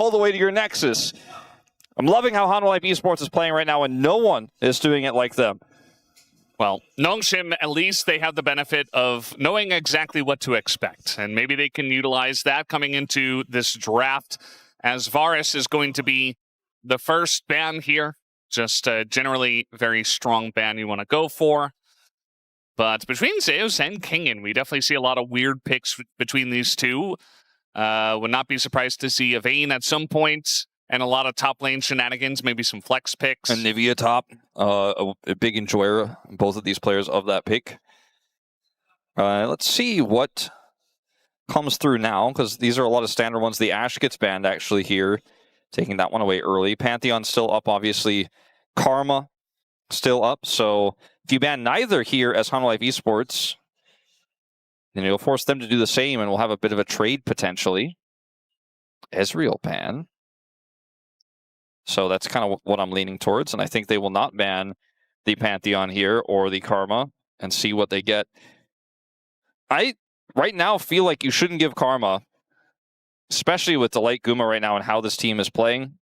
all the way to your Nexus. I'm loving how Hanwha Life eSports is playing right now, and no one is doing it like them. Well, Nongshim, at least they have the benefit of knowing exactly what to expect, and maybe they can utilize that coming into this draft, as Varus is going to be the first ban here. Just generally very strong ban you want to go for. But between Zeus and Kingen, we definitely see a lot of weird picks between these two. Would not be surprised to see a Vayne at some point, and a lot of top lane shenanigans, maybe some flex picks. And Nivea top, a big enjoyer, both of these players of that pick. Let's see what comes through now, because these are a lot of standard ones. The Ashe gets banned actually here, taking that one away early. Pantheon still up, obviously. Karma still up, so if you ban neither here as Hanwha Life eSports, then you'll force them to do the same, and we'll have a bit of a trade potentially. Ezreal ban. So that's kind of what I'm leaning towards, and I think they will not ban the Pantheon here or the Karma and see what they get. I, right now, feel like you shouldn't give Karma, especially with the late Guma right now and how this team is playing.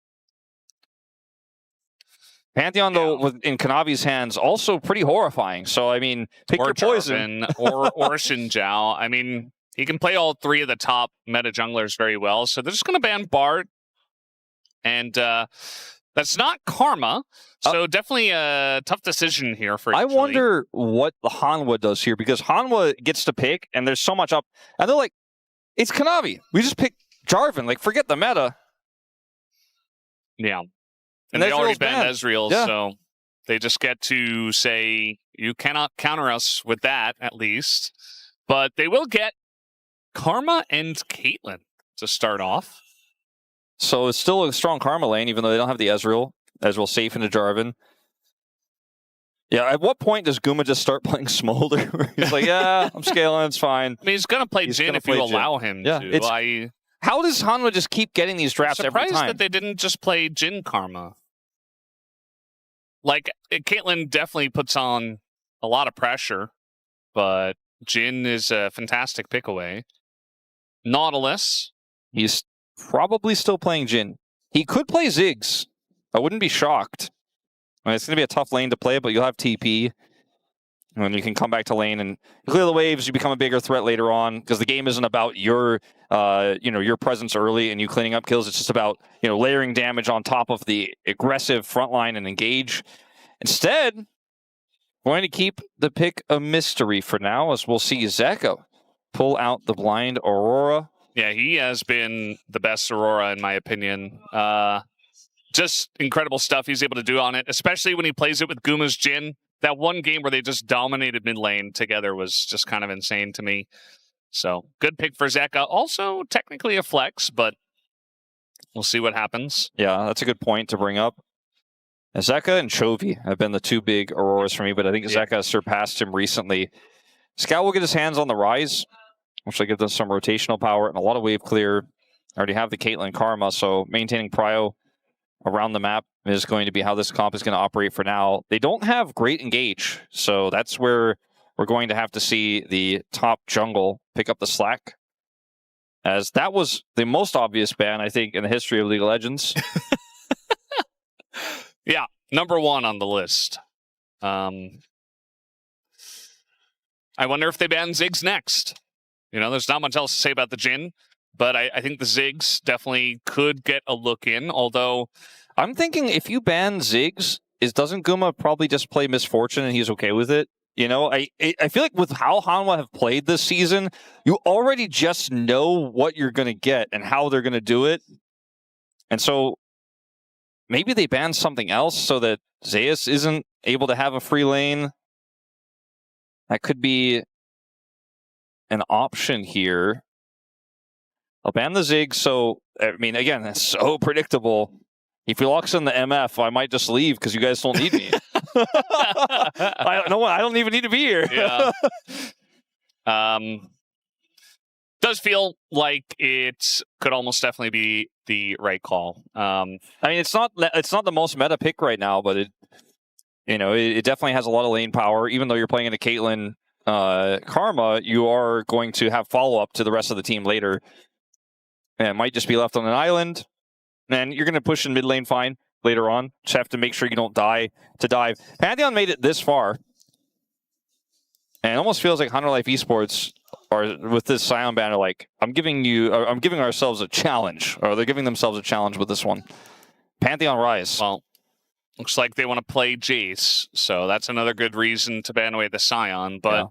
Pantheon, though, in Kanavi's hands, also pretty horrifying. So, I mean, pick your poison. or Xin Zhao. I mean, he can play all three of the top meta junglers very well. So they're just going to ban Bard. And that's not Karma. So definitely a tough decision here for HLE. I wonder what the Hanwha does here, because Hanwha gets to pick, and there's so much up. And they're like, it's Kanavi. We just picked Jarvan. Like, forget the meta. Yeah. And they already banned Ezreal, so they just get to say, you cannot counter us with that, at least. But they will get Karma and Caitlyn to start off. So it's still a strong Karma lane, even though they don't have the Ezreal. Ezreal safe into Jarvan. Yeah, at what point does Guma just start playing Smolder? He's like, yeah, I'm scaling, it's fine. I mean, he's going to play Jhin if you allow him to. How does Hanwha just keep getting these drafts every time? I'm surprised that they didn't just play Jhin Karma. Like, Caitlyn definitely puts on a lot of pressure, but Jhin is a fantastic pick away. Nautilus. He's probably still playing Jhin. He could play Ziggs. I wouldn't be shocked. I mean, it's going to be a tough lane to play, but you'll have TP. And you can come back to lane and clear the waves. You become a bigger threat later on, because the game isn't about your, your presence early and you cleaning up kills. It's just about, layering damage on top of the aggressive front line and engage. Instead, we're going to keep the pick a mystery for now, as we'll see Zeka pull out the blind Aurora. Yeah, he has been the best Aurora, in my opinion. Just incredible stuff he's able to do on it, especially when he plays it with Guma's Jhin. That one game where they just dominated mid lane together was just kind of insane to me. So, good pick for Zeka. Also, technically a flex, but we'll see what happens. Yeah, that's a good point to bring up. Zeka and Chovy have been the two big Auroras for me, but I think Zeka has surpassed him recently. Scout will get his hands on the Ryze, which will give them some rotational power and a lot of wave clear. I already have the Caitlyn Karma, so maintaining prio around the map is going to be how this comp is going to operate for now. They don't have great engage, so that's where we're going to have to see the top jungle pick up the slack, as that was the most obvious ban, I think, in the history of League of Legends. Yeah, number one on the list. I wonder if they ban Ziggs next. There's not much else to say about the Jhin, but I think the Ziggs definitely could get a look in, although I'm thinking if you ban Ziggs, doesn't Guma probably just play Misfortune and he's okay with it? I feel like with how Hanwha have played this season, you already just know what you're going to get and how they're going to do it. And so maybe they ban something else so that Zeus isn't able to have a free lane. That could be an option here. I'll ban the Ziggs, so, I mean, again, that's so predictable. If he locks in the MF, I might just leave because you guys don't need me. I don't even need to be here. Yeah. Does feel like it could almost definitely be the right call. I mean, it's not the most meta pick right now, but it definitely has a lot of lane power. Even though you're playing in a Caitlyn Karma, you are going to have follow up to the rest of the team later. And it might just be left on an island. And you're going to push in mid lane fine later on. Just have to make sure you don't die to dive. Pantheon made it this far. And it almost feels like Hanwha Life eSports are with this Scion banner like, I'm giving ourselves a challenge. Or they're giving themselves a challenge with this one. Pantheon Ryze. Well, looks like they want to play Jayce, so that's another good reason to ban away the Scion. But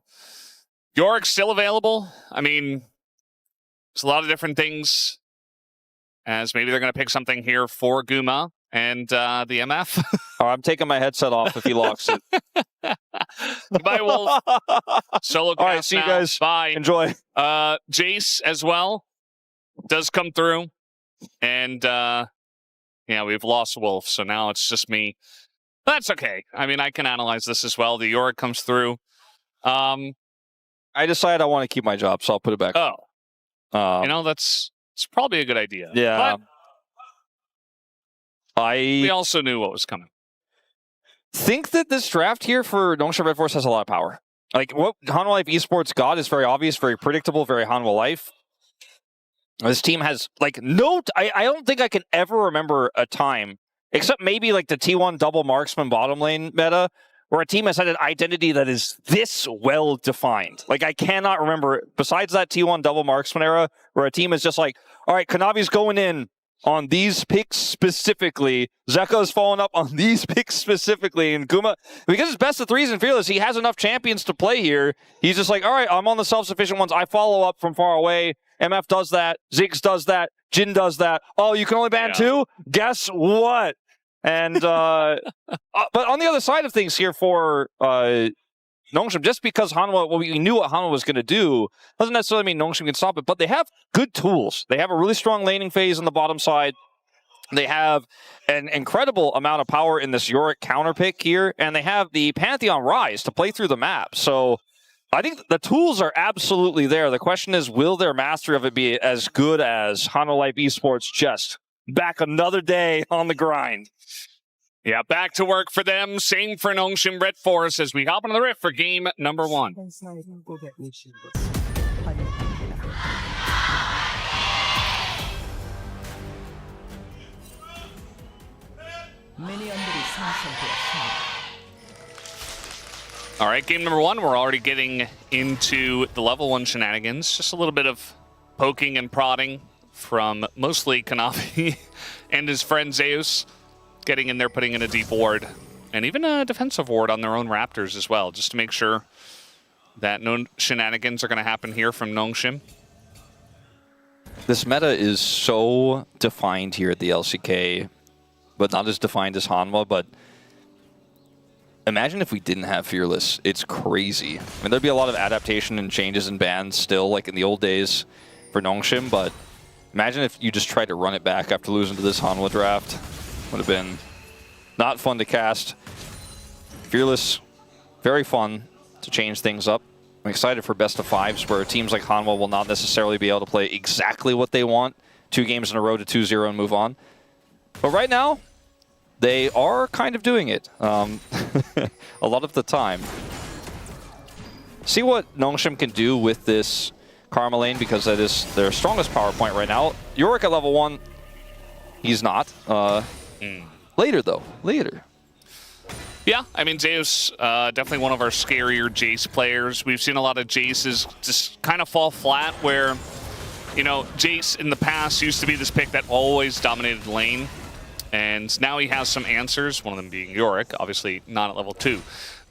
Yorick's still available. I mean, there's a lot of different things, as maybe they're going to pick something here for Guma and the MF. Oh, I'm taking my headset off if he locks it. Goodbye, Wolf. Solo cast. All right, see you guys. Bye. Enjoy. Jayce as well does come through, and yeah, we've lost Wolf, so now it's just me. That's okay. I mean, I can analyze this as well. The Yorick comes through. I decided I want to keep my job, so I'll put it back. Oh. You know, it's probably a good idea. Yeah. But we also knew what was coming. Think that this draft here for Nongshim RedForce has a lot of power. Like, what Hanwha Life eSports got is very obvious, very predictable, very Hanwha Life. This team has, like, I don't think I can ever remember a time, except maybe, like, the T1 double marksman bottom lane meta, where a team has had an identity that is this well-defined. Like, I cannot remember, besides that T1 double marksman era, where a team is just like, all right, Kanavi's going in on these picks specifically. Zeka's falling up on these picks specifically. And Guma, because it's best of threes and Fearless, he has enough champions to play here. He's just like, all right, I'm on the self-sufficient ones. I follow up from far away. MF does that. Ziggs does that. Jin does that. Oh, you can only ban two? Guess what? And but on the other side of things here for Nongshim, just because Hanwha, well, we knew what Hanwha was going to do, doesn't necessarily mean Nongshim can stop it, but they have good tools. They have a really strong laning phase on the bottom side. They have an incredible amount of power in this Yorick counter pick here, and they have the Pantheon Ryze to play through the map. So I think the tools are absolutely there. The question is, will their mastery of it be as good as Hanwha Life eSports just back another day on the grind? Yeah, back to work for them. Same for Nongshim RedForce as we hop into the rift for game number 1. All right, game number 1. We're already getting into the level 1 shenanigans. Just a little bit of poking and prodding from mostly Kanavi and his friend Zeus. Getting in there, putting in a deep ward, and even a defensive ward on their own Raptors as well, just to make sure that no shenanigans are going to happen here from Nongshim. This meta is so defined here at the LCK, but not as defined as Hanwha, but imagine if we didn't have Fearless. It's crazy. I mean, there'd be a lot of adaptation and changes in bans still, like in the old days for Nongshim, but imagine if you just tried to run it back after losing to this Hanwha draft. Would have been not fun to cast. Fearless, very fun to change things up. I'm excited for best of 5s where teams like Hanwha will not necessarily be able to play exactly what they want. 2 games in a row to 2-0 and move on. But right now, they are kind of doing it a lot of the time. See what Nongshim can do with this Karma lane, because that is their strongest power point right now. Yorick at level 1, he's not. Later, though. Later. Yeah, I mean, Zeus, definitely one of our scarier Jayce players. We've seen a lot of Jayces just kind of fall flat where, you know, Jayce in the past used to be this pick that always dominated lane. And now he has some answers, one of them being Yorick, obviously not at level 2.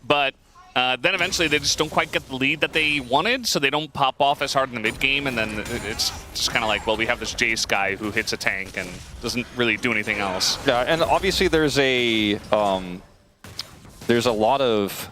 But then eventually they just don't quite get the lead that they wanted, so they don't pop off as hard in the mid game, and then it's just kind of like, well, we have this Jayce guy who hits a tank and doesn't really do anything else. Yeah, and obviously there's a lot of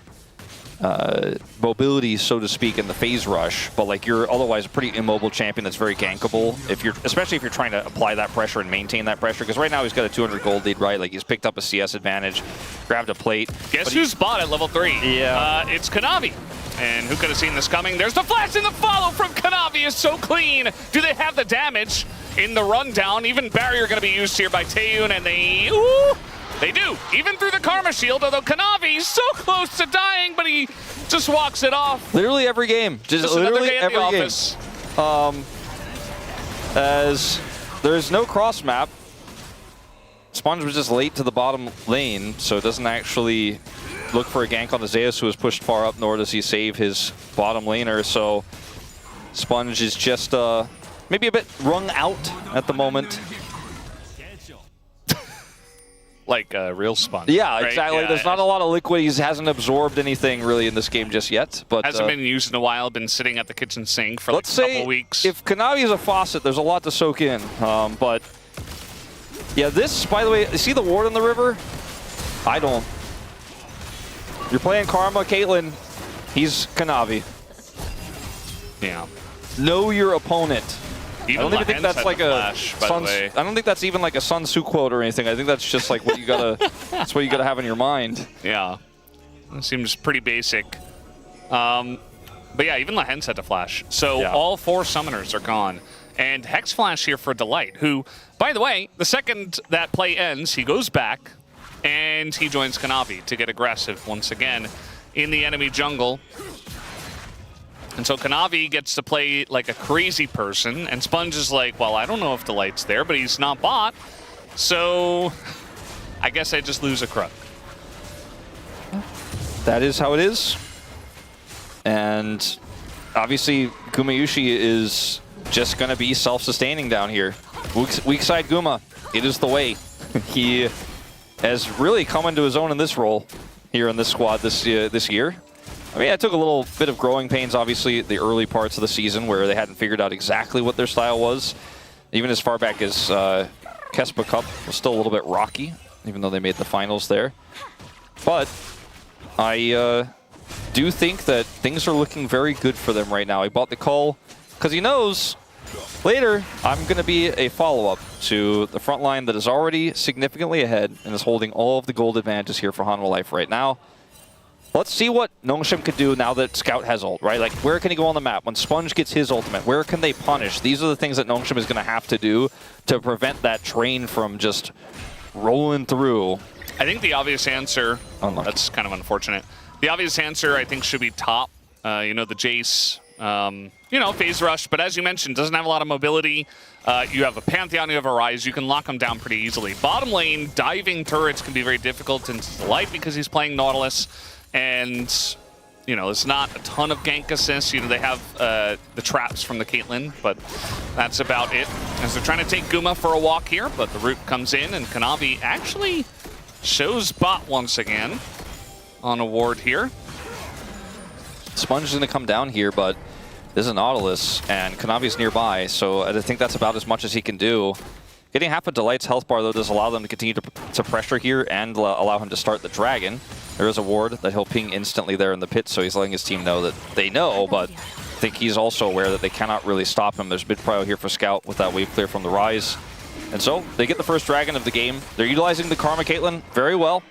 mobility, so to speak, in the phase rush, but like you're otherwise a pretty immobile champion that's very gankable, especially if you're trying to apply that pressure and maintain that pressure, because right now he's got a 200 gold lead, right? Like he's picked up a CS advantage, grabbed a plate. Guess who's bot at level 3? Yeah. It's Kanavi. And who could have seen this coming? There's the flash and the follow from Kanavi is so clean. Do they have the damage in the rundown? Even barrier going to be used here by Taeyoon, and they do, even through the Karma Shield, although Kanavi's so close to dying, but he just walks it off. Literally every game. Just literally every game. As there's no cross map, Sponge was just late to the bottom lane, so it doesn't actually look for a gank on the Zeus, who is pushed far up, nor does he save his bottom laner. So Sponge is just maybe a bit wrung out at the moment. Like a real Sponge. Yeah, right? exactly. Yeah, There's not a lot of liquid. He hasn't absorbed anything really in this game just yet. But hasn't been used in a while. Been sitting at the kitchen sink for like let's a couple say weeks. If Kanavi is a faucet, there's a lot to soak in. But yeah, this, by the way, see the ward on the river? I don't. You're playing Karma, Caitlyn. He's Kanavi. Yeah. Know your opponent. Even I don't even think that's like flash, by the way. I don't think that's even like a Sun Tzu quote or anything. I think that's just like what you gotta. That's what you gotta have in your mind. Yeah, it seems pretty basic. But yeah, even Lehends had to flash. So Yeah. all 4 summoners are gone. And Hex Flash here for Delight, who, by the way, the second that play ends, he goes back and he joins Kanavi to get aggressive once again in the enemy jungle. And so Kanavi gets to play like a crazy person, and Sponge is like, well, I don't know if Delight's there, but he's not bot, so I guess I just lose a Krug. That is how it is. And obviously, Gumayusi is just going to be self-sustaining down here. Weak side Guma, it is the way. He has really come into his own in this role here in this squad this year. I mean, I took a little bit of growing pains, obviously, the early parts of the season where they hadn't figured out exactly what their style was. Even as far back as Kespa Cup was still a little bit rocky, even though they made the finals there. But I do think that things are looking very good for them right now. He bought the call because he knows later I'm going to be a follow-up to the front line that is already significantly ahead and is holding all of the gold advantages here for Hanwha Life right now. Let's see what Nongshim could do now that Scout has ult, right? Like, where can he go on the map? When Sponge gets his ultimate, where can they punish? These are the things that Nongshim is going to have to do to prevent that train from just rolling through. I think the obvious answer, Unlucky. That's kind of unfortunate. The obvious answer, I think, should be top. You know, the Jayce, you know, phase rush, but as you mentioned, doesn't have a lot of mobility. You have a Pantheon, you have a Ryze, you can lock them down pretty easily. Bottom lane, diving turrets can be very difficult into Delight because he's playing Nautilus. And, you know, there's not a ton of gank assists. You know, they have the traps from the Caitlyn, but that's about it. As they're trying to take Guma for a walk here, but the root comes in, and Kanavi actually shows bot once again on a ward here. Sponge is going to come down here, but this is Nautilus, and Kanavi's nearby, so I think that's about as much as he can do. Getting half of Delight's health bar, though, does allow them to continue to pressure here and allow him to start the Dragon. There is a ward that he'll ping instantly there in the pit, so he's letting his team know that they know, but I think he's also aware that they cannot really stop him. There's mid prio here for Scout with that wave clear from the Ryze. And so they get the first Dragon of the game. They're utilizing the Karma Caitlyn very well,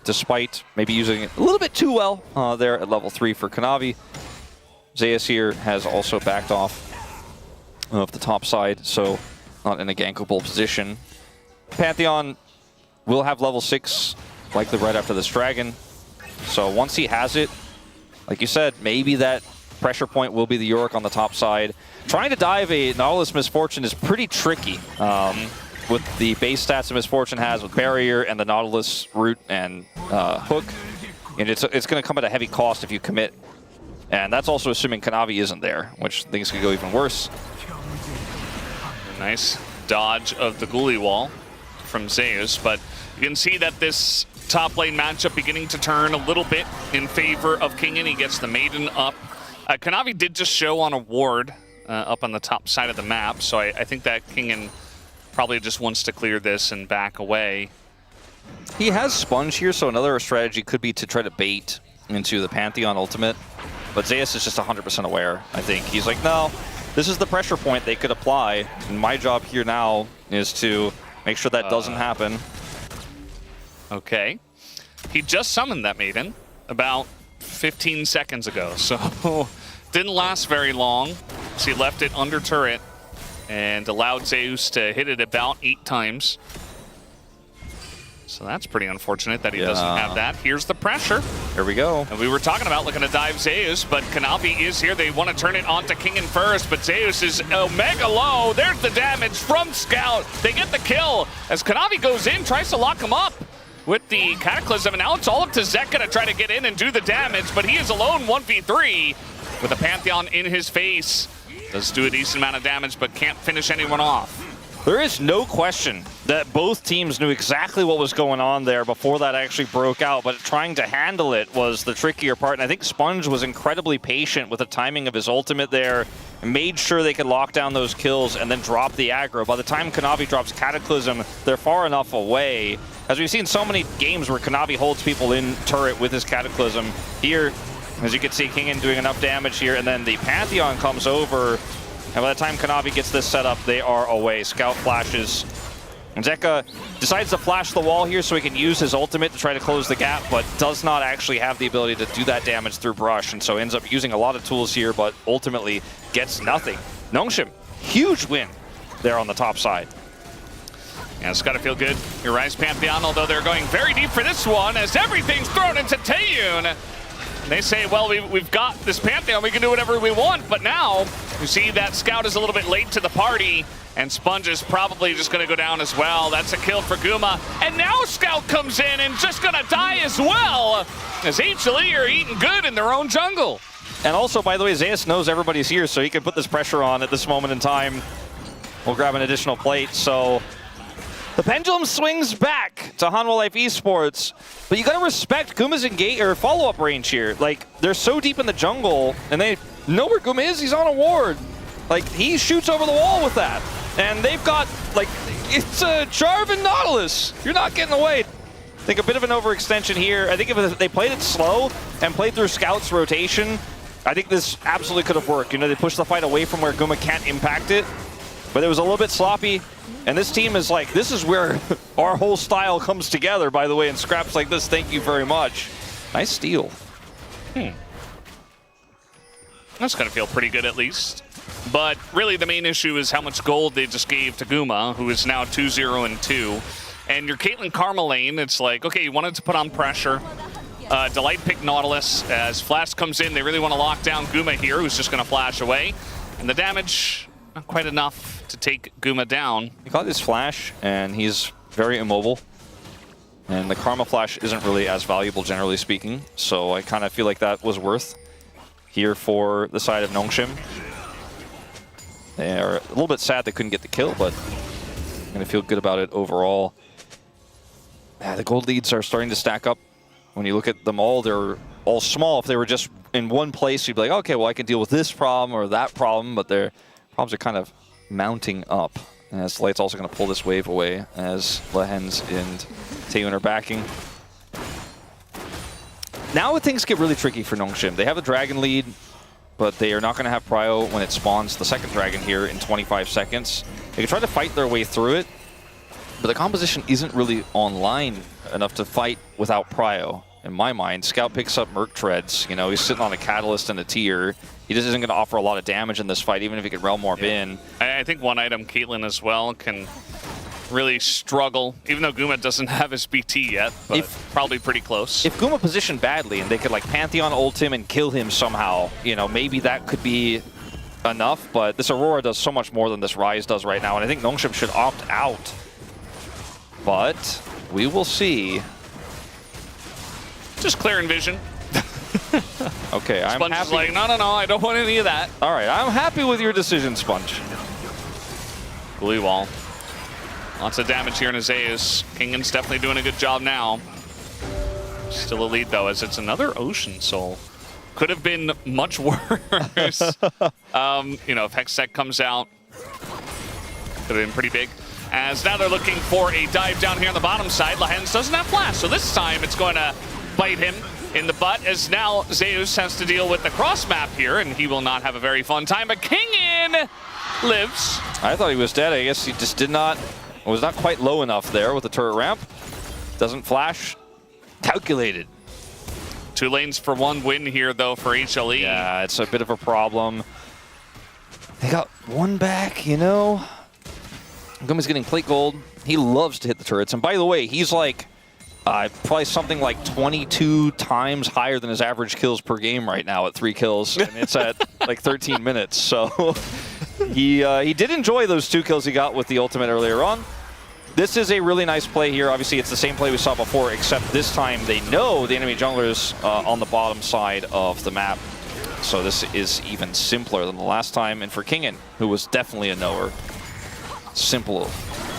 despite maybe using it a little bit too well there at level 3 for Kanavi. Zeus here has also backed off of the top side, so not in a gankable position. Pantheon will have level 6, likely right after this Dragon. So once he has it, like you said, maybe that pressure point will be the Yorick on the top side. Trying to dive a Nautilus Misfortune is pretty tricky with the base stats that Misfortune has with Barrier and the Nautilus root and hook. And it's going to come at a heavy cost if you commit. And that's also assuming Kanavi isn't there, which things could go even worse. Nice dodge of the Ghoulie wall from Zeus, but you can see that this top lane matchup beginning to turn a little bit in favor of Kingen. He gets the Maiden up. Kanavi did just show on a ward up on the top side of the map, so I think that Kingen probably just wants to clear this and back away. He has Sponge here, so another strategy could be to try to bait into the Pantheon ultimate. But Zeus is just 100% aware, I think. He's like, no, this is the pressure point they could apply. And my job here now is to make sure that doesn't happen. Okay. He just summoned that Maiden about 15 seconds ago, so didn't last very long. So he left it under turret and allowed Zeus to hit it about 8 times. So that's pretty unfortunate that he doesn't have that. Here's the pressure. Here we go. And we were talking about looking to dive Zeus, but Kanavi is here. They want to turn it onto Kingen first, but Zeus is mega low. There's the damage from Scout. They get the kill as Kanavi goes in, tries to lock him up with the Cataclysm, and now it's all up to Zeka to try to get in and do the damage, but he is alone 1v3 with a Pantheon in his face. Does do a decent amount of damage, but can't finish anyone off. There is no question that both teams knew exactly what was going on there before that actually broke out, but trying to handle it was the trickier part, and I think Sponge was incredibly patient with the timing of his ultimate there, and made sure they could lock down those kills and then drop the aggro. By the time Kanavi drops Cataclysm, they're far enough away. As we've seen so many games where Kanavi holds people in turret with his Cataclysm, here, as you can see, Kingen doing enough damage here, and then the Pantheon comes over, and by the time Kanavi gets this set up, they are away. Scout flashes. And Zeka decides to flash the wall here so he can use his ultimate to try to close the gap, but does not actually have the ability to do that damage through Brush, and so ends up using a lot of tools here, but ultimately gets nothing. Nongshim, huge win there on the top side. Yeah, it's got to feel good. Your Ryze Pantheon, although they're going very deep for this one, as everything's thrown into Taeyoon. They say, well, we've got this Pantheon, we can do whatever we want, but now you see that Scout is a little bit late to the party, and Sponge is probably just going to go down as well. That's a kill for Guma, and now Scout comes in and just going to die as well, as HLE are eating good in their own jungle. And also, by the way, Zeus knows everybody's here, so he can put this pressure on at this moment in time. We'll grab an additional plate, so the pendulum swings back to Hanwha Life eSports, but you gotta respect Guma's engage or follow-up range here. Like, they're so deep in the jungle, and they know where Guma is. He's on a ward. Like, he shoots over the wall with that, and they've got like it's a Jarvan Nautilus. You're not getting away. I think a bit of an overextension here. I think if they played it slow and played through Scout's rotation, I think this absolutely could have worked. You know, they pushed the fight away from where Guma can't impact it, but it was a little bit sloppy. And this team is like, this is where our whole style comes together, by the way, in scraps like this. Thank you very much. Nice steal. That's going to feel pretty good at least. But really the main issue is how much gold they just gave to Guma, who is now 2-0-2. And your Caitlyn Karma lane, it's like, okay, you wanted to put on pressure. Delight picked Nautilus. As Flash comes in, they really want to lock down Guma here, who's just going to flash away. And the damage, not quite enough to take Guma down. He got his flash, and he's very immobile. And the Karma flash isn't really as valuable, generally speaking. So I kind of feel like that was worth here for the side of Nongshim. They are a little bit sad they couldn't get the kill, but I'm going to feel good about it overall. The gold leads are starting to stack up. When you look at them all, they're all small. If they were just in one place, you'd be like, okay, well, I can deal with this problem or that problem, but their problems are kind of mounting up. As Light's also going to pull this wave away as Lehends and Taeyoon are backing. Now things get really tricky for Nongshim. They have a dragon lead, but they are not going to have prio when it spawns the second dragon here in 25 seconds. They can try to fight their way through it, but the composition isn't really online enough to fight without prio. In my mind, Scout picks up Merc Treads. You know, he's sitting on a Catalyst and a Tier. He just isn't going to offer a lot of damage in this fight, even if he could Realm Warp in. I think one item Caitlyn as well can really struggle, even though Guma doesn't have his BT yet, but probably pretty close. If Guma positioned badly and they could like Pantheon ult him and kill him somehow, you know, maybe that could be enough, but this Aurora does so much more than this Ryze does right now, and I think Nongshim should opt out. But we will see. Just clearing vision. Okay, I'm Sponge happy. is like, no, I don't want any of that. All right, I'm happy with your decision, Sponge. Blue wall. Lots of damage here in Zeus. Kingen's definitely doing a good job now. Still a lead, though, as it's another Ocean Soul. Could have been much worse. You know, if Hextech comes out, could have been pretty big. As now they're looking for a dive down here on the bottom side. Lehends doesn't have flash, so this time it's going to bite him in the butt, as now Zeus has to deal with the cross map here, and he will not have a very fun time, but Kingen lives. I thought he was dead. I guess he just was not quite low enough there with the turret ramp. Doesn't flash. Calculated. 2 lanes for 1 win here, though, for HLE. Yeah, it's a bit of a problem. They got 1 back, you know? Guma's getting plate gold. He loves to hit the turrets. And by the way, he's like Probably something like 22 times higher than his average kills per game right now at 3 kills, and it's at like 13 minutes. So he did enjoy those 2 kills he got with the ultimate earlier on. This is a really nice play here. Obviously, it's the same play we saw before, except this time they know the enemy jungler's on the bottom side of the map. So this is even simpler than the last time. And for Kingen, who was definitely a knower, simple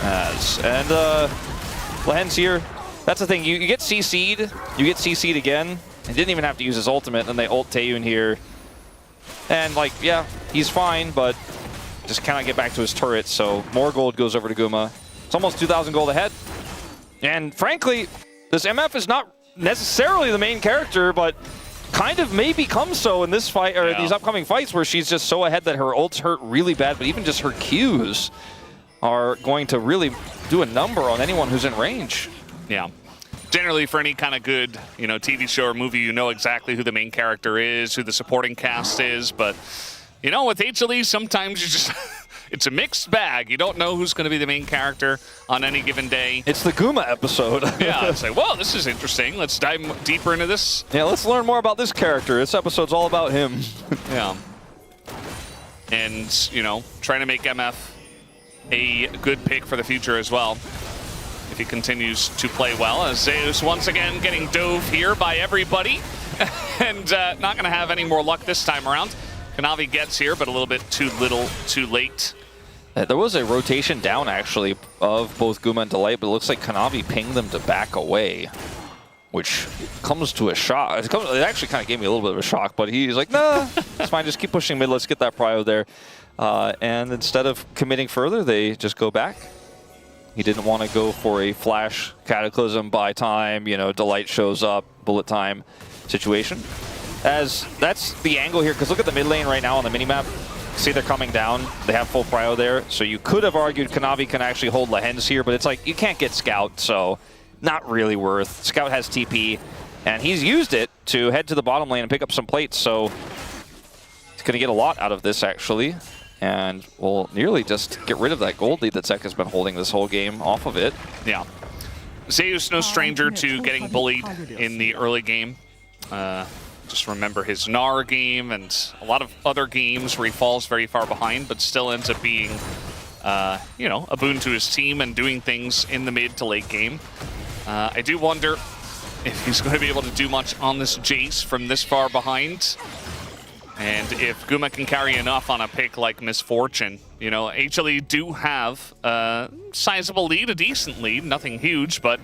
as. And Lehends here, that's the thing. You get CC'd again, and didn't even have to use his ultimate, and they ult Taeyoon here. And like, yeah, he's fine, but just cannot get back to his turret, so more gold goes over to Guma. It's almost 2,000 gold ahead. And frankly, this MF is not necessarily the main character, but kind of may become so in this fight, or these upcoming fights, where she's just so ahead that her ults hurt really bad, but even just her Qs are going to really do a number on anyone who's in range. Yeah. Generally, for any kind of good, TV show or movie, you know exactly who the main character is, who the supporting cast is, but, with HLE, sometimes you just... It's a mixed bag. You don't know who's going to be the main character on any given day. It's the Guma episode. Yeah, it's like, well, this is interesting. Let's dive deeper into this. Yeah, let's learn more about this character. This episode's all about him. Yeah. And, trying to make MF a good pick for the future as well, if he continues to play well. As Zeus once again getting dove here by everybody, and not going to have any more luck this time around. Kanavi gets here, but a little bit too little, too late. There was a rotation down, actually, of both Guma and Delight, but it looks like Kanavi pinged them to back away, which comes to a shock. It actually kind of gave me a little bit of a shock, but he's like, nah, it's fine, just keep pushing mid, let's get that prio there. And instead of committing further, they just go back. He didn't want to go for a flash Cataclysm by time, Delight shows up, bullet time situation. As that's the angle here, because look at the mid lane right now on the minimap. See, they're coming down. They have full prio there. So you could have argued Kanavi can actually hold Lehends here, but it's like, you can't get Scout, so not really worth. Scout has TP, and he's used it to head to the bottom lane and pick up some plates, so he's going to get a lot out of this, actually. And we'll nearly just get rid of that gold lead that Zeka's been holding this whole game off of it. Yeah. Zeus, no stranger to getting bullied in the early game. Just remember his Gnar game and a lot of other games where he falls very far behind, but still ends up being, a boon to his team and doing things in the mid to late game. I do wonder if he's going to be able to do much on this Jayce from this far behind. And if Guma can carry enough on a pick like Misfortune, HLE do have a sizable lead, a decent lead, nothing huge, but,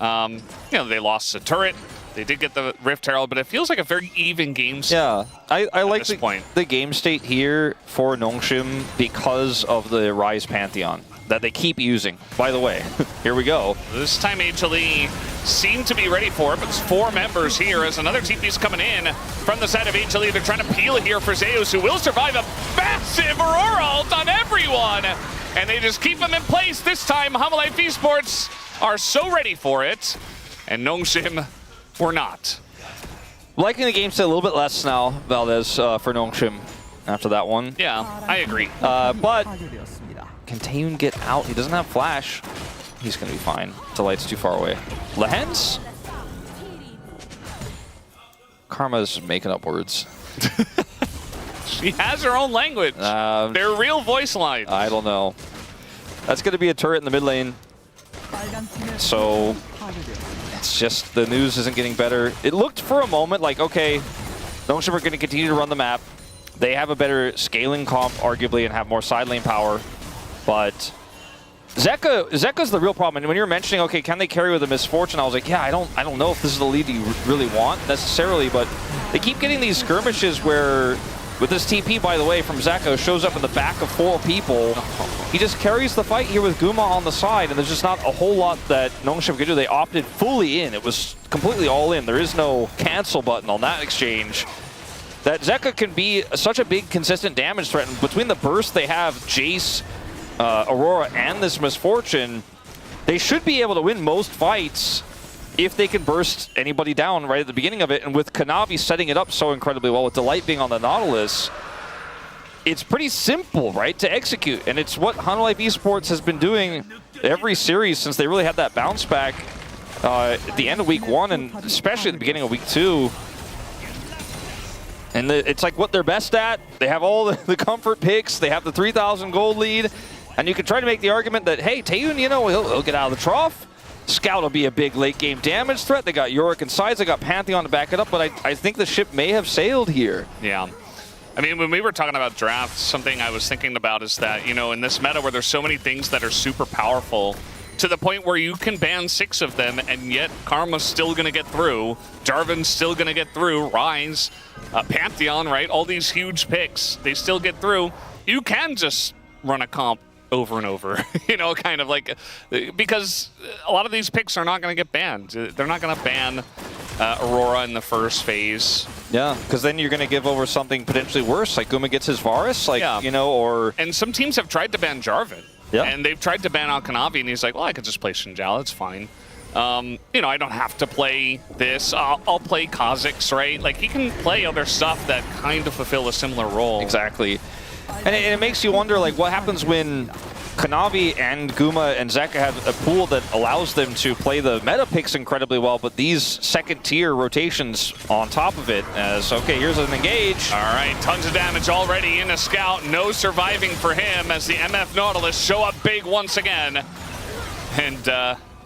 they lost a turret. They did get the Rift Herald, but it feels like a very even game state. Yeah, I like the game state here for Nongshim because of the Ryze Pantheon that they keep using. By the way, here we go. This time HLE seem to be ready for it, but it's 4 members here as another TP's coming in from the side of HLE. They're trying to peel it here for Zeus, who will survive a massive Aurora ult on everyone. And they just keep them in place this time. Hanwha Life eSports are so ready for it. And Nongshim were not. Liking the game state a little bit less now, Valdes, for Nongshim after that one. Yeah, I agree. But can Taeyoon get out? He doesn't have flash. He's going to be fine. Delight's too far away. Lehends? Karma's making up words. She has her own language. They're real voice lines. I don't know. That's going to be a turret in the mid lane. So it's just the news isn't getting better. It looked for a moment like, okay, Nongshim are going to continue to run the map. They have a better scaling comp, arguably, and have more side lane power. But Zeka's the real problem. And when you were mentioning, okay, can they carry with a Misfortune? I was like, yeah, I don't know if this is the lead you really want necessarily, but they keep getting these skirmishes where, with this TP, by the way, from Zeka, shows up in the back of 4 people. He just carries the fight here with Guma on the side, and there's just not a whole lot that Nongshim could do. They opted fully in. It was completely all in. There is no cancel button on that exchange. That Zeka can be such a big, consistent damage threat. And between the burst they have, Jayce, Aurora, and this Misfortune, they should be able to win most fights if they can burst anybody down right at the beginning of it. And with Kanavi setting it up so incredibly well, with Delight being on the Nautilus, it's pretty simple, right, to execute. And it's what Hanwha Life eSports has been doing every series since they really had that bounce back at the end of week 1 and especially at the beginning of week 2. And it's like what they're best at. They have all the comfort picks. They have the 3,000 gold lead. And you can try to make the argument that, hey, Taeyoon, you know, he'll get out of the trough. Scout will be a big late game damage threat. They got Yorick and Sides. They got Pantheon to back it up. But I think the ship may have sailed here. Yeah. I mean, when we were talking about drafts, something I was thinking about is that, you know, in this meta where there's so many things that are super powerful, to the point where you can ban 6 of them, and yet Karma's still going to get through, Jarvan's still going to get through, Ryze, Pantheon, right? All these huge picks, they still get through. You can just run a comp over and over, you know, kind of like, because a lot of these picks are not going to get banned. They're not going to ban Aurora in the first phase. Yeah, because then you're going to give over something potentially worse, like Guma gets his Varus, like, you know, or... And some teams have tried to ban Jarvan. Yeah. And they've tried to ban out Kanavi, and he's like, well, I could just play Shinjal, it's fine. You know, I don't have to play this. I'll play Kha'Zix, right? Like, he can play other stuff that kind of fulfill a similar role. Exactly. And it makes you wonder, like, what happens when Kanavi and Guma and Zeka have a pool that allows them to play the meta picks incredibly well, but these second-tier rotations on top of it as, okay, here's an engage. All right, tons of damage already in a Scout. No surviving for him as the MF Nautilus show up big once again. And,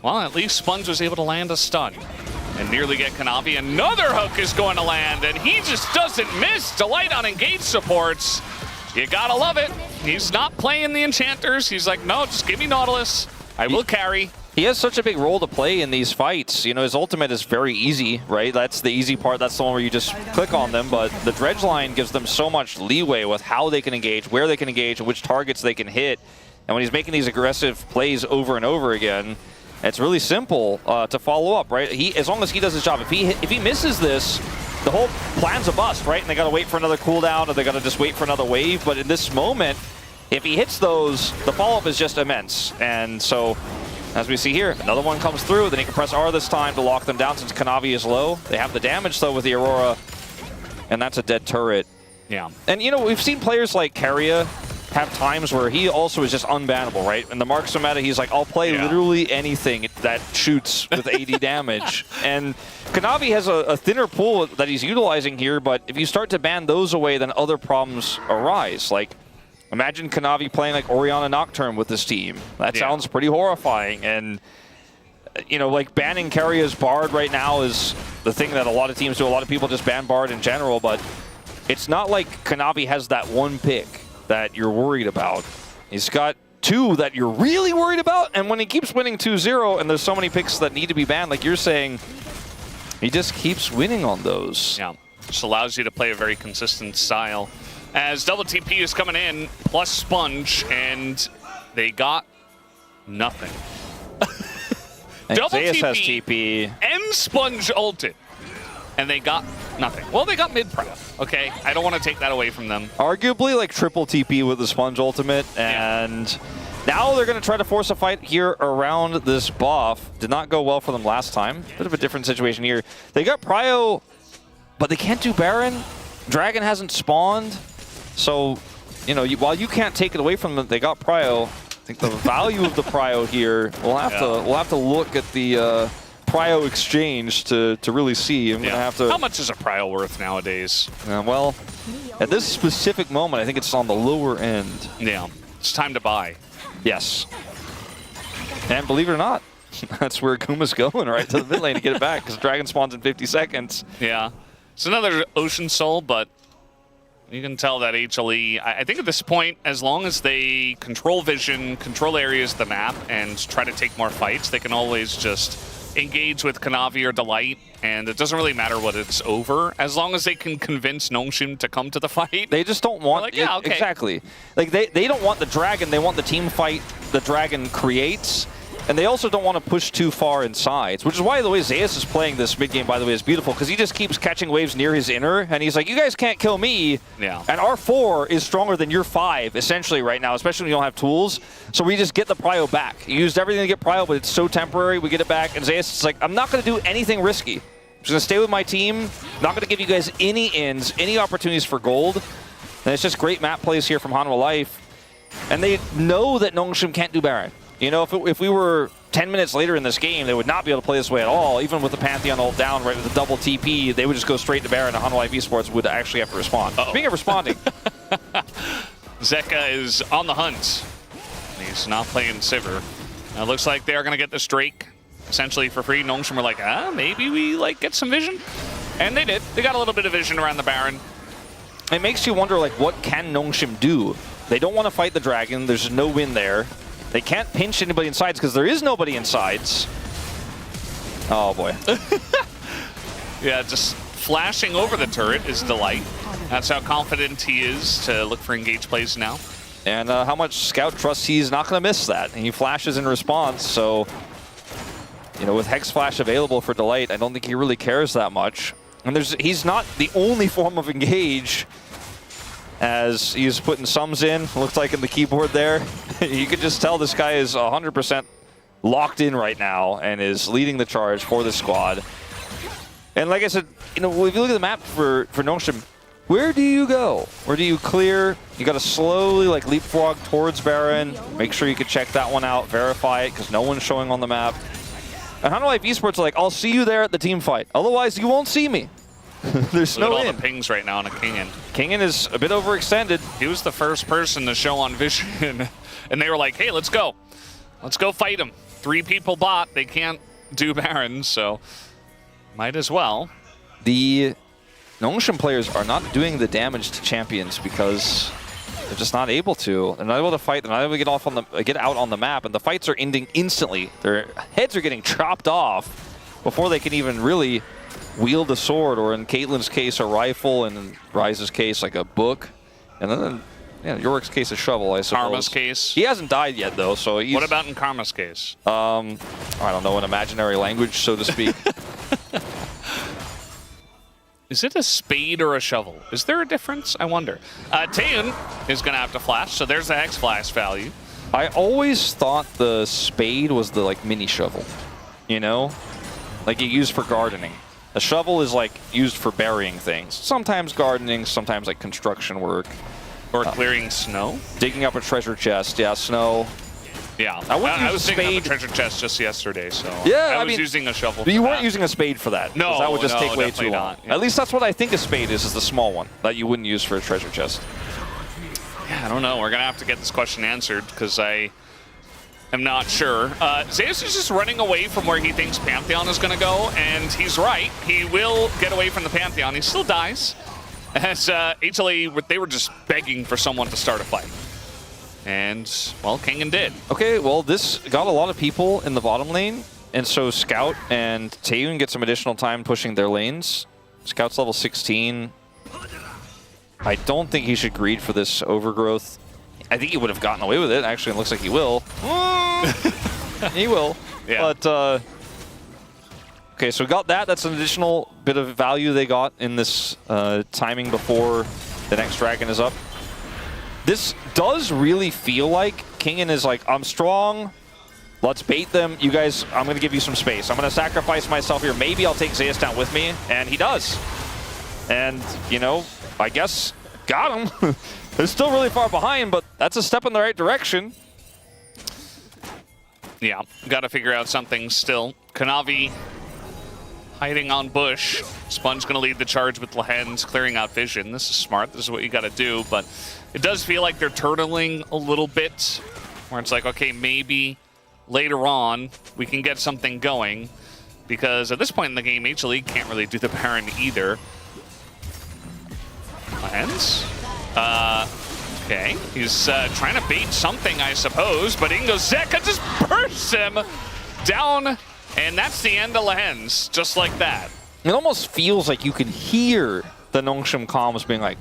well, at least Sponge was able to land a stun and nearly get Kanavi. Another hook is going to land, and he just doesn't miss. Delight on engage supports. You gotta love it. He's not playing the enchanters. He's like, no, just give me Nautilus. I will carry. He has such a big role to play in these fights. You know, his ultimate is very easy, right? That's the easy part. That's the one where you just click on them. But the dredge line gives them so much leeway with how they can engage, where they can engage, and which targets they can hit. And when he's making these aggressive plays over and over again, it's really simple to follow up, right? As long as he does his job. If he misses this, the whole plan's a bust, right? And they got to wait for another cooldown, or they got to just wait for another wave. But in this moment, if he hits those, the follow-up is just immense. And so, as we see here, another one comes through. Then he can press R this time to lock them down since Kanavi is low. They have the damage, though, with the Aurora. And that's a dead turret. Yeah. And, you know, we've seen players like Keria have times where he also is just unbannable, right? In the Marksman meta, he's like, I'll play literally anything that shoots with 80 damage. And Kanavi has a thinner pool that he's utilizing here, but if you start to ban those away, then other problems arise. Like, imagine Kanavi playing like Orianna Nocturne with this team. That sounds pretty horrifying. And, you know, like banning Keria's Bard right now is the thing that a lot of teams do. A lot of people just ban Bard in general, but it's not like Kanavi has that one pick that you're worried about. He's got 2 that you're really worried about, and when he keeps winning 2-0 and there's so many picks that need to be banned, like you're saying, he just keeps winning on those. Yeah, just allows you to play a very consistent style. As double TP is coming in, plus Sponge, and they got nothing. Double Zeus TP, has TP and Sponge ulted, and they got nothing. Well, they got mid-prep, okay? I don't want to take that away from them. Arguably like triple TP with the Sponge ultimate, and now they're going to try to force a fight here around this buff. Did not go well for them last time. Bit of a different situation here. They got Prio, but they can't do Baron. Dragon hasn't spawned. So, you know, while you can't take it away from them, they got Prio. I think the value of the Prio here, we'll have to look at the Prio exchange to really see. I'm gonna have to. How much is a Prio worth nowadays? Well, at this specific moment, I think it's on the lower end. Yeah, it's time to buy. Yes. And believe it or not, that's where Guma's going, right to the mid lane to get it back, because Dragon spawns in 50 seconds. Yeah, it's another Ocean Soul, but you can tell that HLE, I think at this point, as long as they control vision, control areas of the map, and try to take more fights, they can always just engage with Kanavi or Delight, and it doesn't really matter what it's over, as long as they can convince Nongshim to come to the fight. They just don't want... Like, yeah, okay. Exactly. Like, they don't want the Dragon, they want the team fight the Dragon creates, and they also don't want to push too far inside, which is why the way Zeus is playing this mid-game, by the way, is beautiful, because he just keeps catching waves near his inner, and he's like, you guys can't kill me, and our 4 is stronger than your 5, essentially, right now, especially when you don't have tools, so we just get the Prio back. You used everything to get Prio, but it's so temporary, we get it back, and Zeus is like, I'm not going to do anything risky. I'm just going to stay with my team, not going to give you guys any ins, any opportunities for gold, and it's just great map plays here from Hanwha Life, and they know that Nongshim can't do Baron. You know, if we were 10 minutes later in this game, they would not be able to play this way at all. Even with the Pantheon ult down, right, with the double TP, they would just go straight to Baron, and Hanwha Life eSports would actually have to respond. Speaking of responding. Zeka is on the hunt. He's not playing Sivir. It looks like they are going to get this Drake essentially for free. Nongshim were like, maybe we like get some vision. And they did. They got a little bit of vision around the Baron. It makes you wonder, like, what can Nongshim do? They don't want to fight the Dragon. There's no win there. They can't pinch anybody in sides because there is nobody in sides. Oh, boy. Yeah, just flashing over the turret is Delight. That's how confident he is to look for engaged plays now. And how much Scout trusts he's not going to miss that. And he flashes in response, so, you know, with Hex Flash available for Delight, I don't think he really cares that much. And he's not the only form of engage, as he's putting sums in, looks like in the keyboard there. You could just tell this guy is 100% locked in right now and is leading the charge for the squad. And like I said, you know, if you look at the map for Nongshim, where do you go? Where do you clear? You got to slowly like leapfrog towards Baron. Make sure you can check that one out, verify it, because no one's showing on the map. And Hanwha Life eSports are like, I'll see you there at the team fight. Otherwise, you won't see me. There's no all in. the pings right now on a Kingen. Kingen is a bit overextended. He was the first person to show on Vision, and they were like, hey, let's go. Let's go fight him. 3 people bot. They can't do Baron, so might as well. The Nongshim players are not doing the damage to champions because they're just not able to. They're not able to fight. They're not able to get out on the map, and the fights are ending instantly. Their heads are getting chopped off before they can even really wield a sword, or in Caitlyn's case, a rifle, and in Ryze's case, like a book. And then, yeah, Yorick's case, a shovel, I suppose. Karma's case. He hasn't died yet, though, so he's... What about in Karma's case? I don't know, an imaginary language, so to speak. Is it a spade or a shovel? Is there a difference? I wonder. Taeyoon is going to have to flash, so there's the Hex Flash value. I always thought the spade was the, like, mini shovel, you know? Like, you use for gardening. A shovel is like used for burying things. Sometimes gardening, sometimes like construction work. Or clearing snow? Digging up a treasure chest, yeah, snow. Yeah, I was digging up a treasure chest just yesterday, so yeah, I was using a shovel for You weren't that. using a spade for that. No, that would just take way too long. Not, yeah. At least that's what I think a spade is the small one that you wouldn't use for a treasure chest. Yeah, I don't know. We're going to have to get this question answered because I am not sure. Zeus is just running away from where he thinks Pantheon is going to go, and he's right. He will get away from the Pantheon. He still dies. As HLE, they were just begging for someone to start a fight. And, well, Kingen did. Okay, well, this got a lot of people in the bottom lane, and so Scout and Taeyoon get some additional time pushing their lanes. Scout's level 16. I don't think he should greed for this overgrowth. I think he would have gotten away with it. Actually, it looks like he will. He will. Yeah. But, okay, so we got that. That's an additional bit of value they got in this timing before the next dragon is up. This does really feel like Kingen is like, I'm strong. Let's bait them. You guys, I'm going to give you some space. I'm going to sacrifice myself here. Maybe I'll take Zeus down with me. And he does. And, you know, I guess got him. They're still really far behind, but that's a step in the right direction. Yeah, got to figure out something still. Kanavi hiding on bush. Sponge going to lead the charge with Lehends, clearing out vision. This is smart. This is what you got to do, but it does feel like they're turtling a little bit, where it's like, okay, maybe later on we can get something going, because at this point in the game, HLE can't really do the Baron either. Lehends? Okay, he's trying to bait something, I suppose, but in goes Zeka, just bursts him down, and that's the end of Lehends, just like that. It almost feels like you can hear the Nongshim comms being like,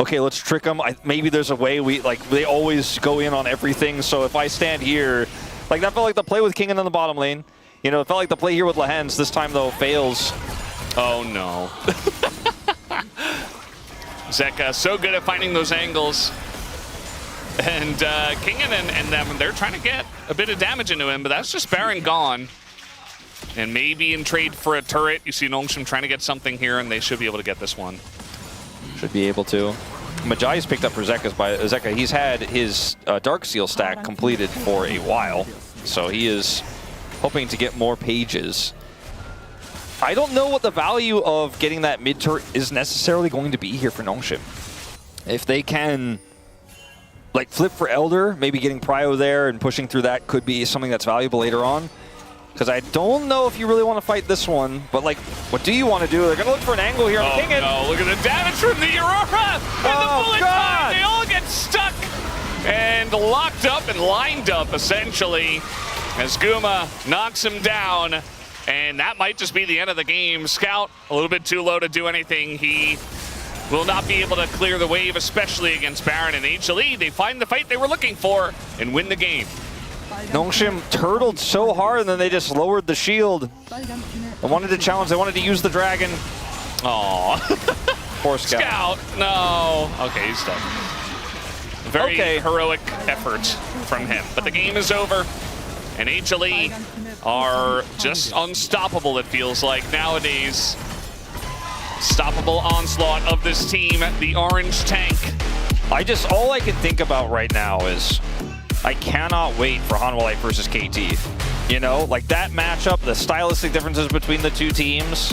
okay, let's trick them. Maybe there's a way they always go in on everything, so if I stand here, like that felt like the play with Kingen in the bottom lane. You know, it felt like the play here with Lehends. This time, though, fails. Oh, no. Zeka, so good at finding those angles. And Kingen and them, they're trying to get a bit of damage into him, but that's just Baron gone. And maybe in trade for a turret, you see Nongshim trying to get something here, and they should be able to get this one. Should be able to. Majai's picked up for Zeka. He's had his Dark Seal stack completed for a while, so he is hoping to get more pages. I don't know what the value of getting that mid turret is necessarily going to be here for Nongshim. If they can like flip for Elder, maybe getting Prio there and pushing through that could be something that's valuable later on. Because I don't know if you really want to fight this one, but like, what do you want to do? They're going to look for an angle here on Kingen. No, look at the damage from the Aurora! And the bullet time, they all get stuck and locked up and lined up, essentially, as Guma knocks him down. And that might just be the end of the game. Scout, a little bit too low to do anything. He will not be able to clear the wave, especially against Baron and HLE. They find the fight they were looking for and win the game. Nongshim turtled so hard and then they just lowered the shield. They wanted to challenge, they wanted to use the dragon. Aww. Poor Scout. Scout, no. Okay, he's done. Very heroic effort from him. But the game is over. And HLE are just unstoppable, it feels like, nowadays. Stoppable onslaught of this team, the orange tank. All I can think about right now is I cannot wait for Hanwha Life versus KT. You know, like that matchup, the stylistic differences between the two teams.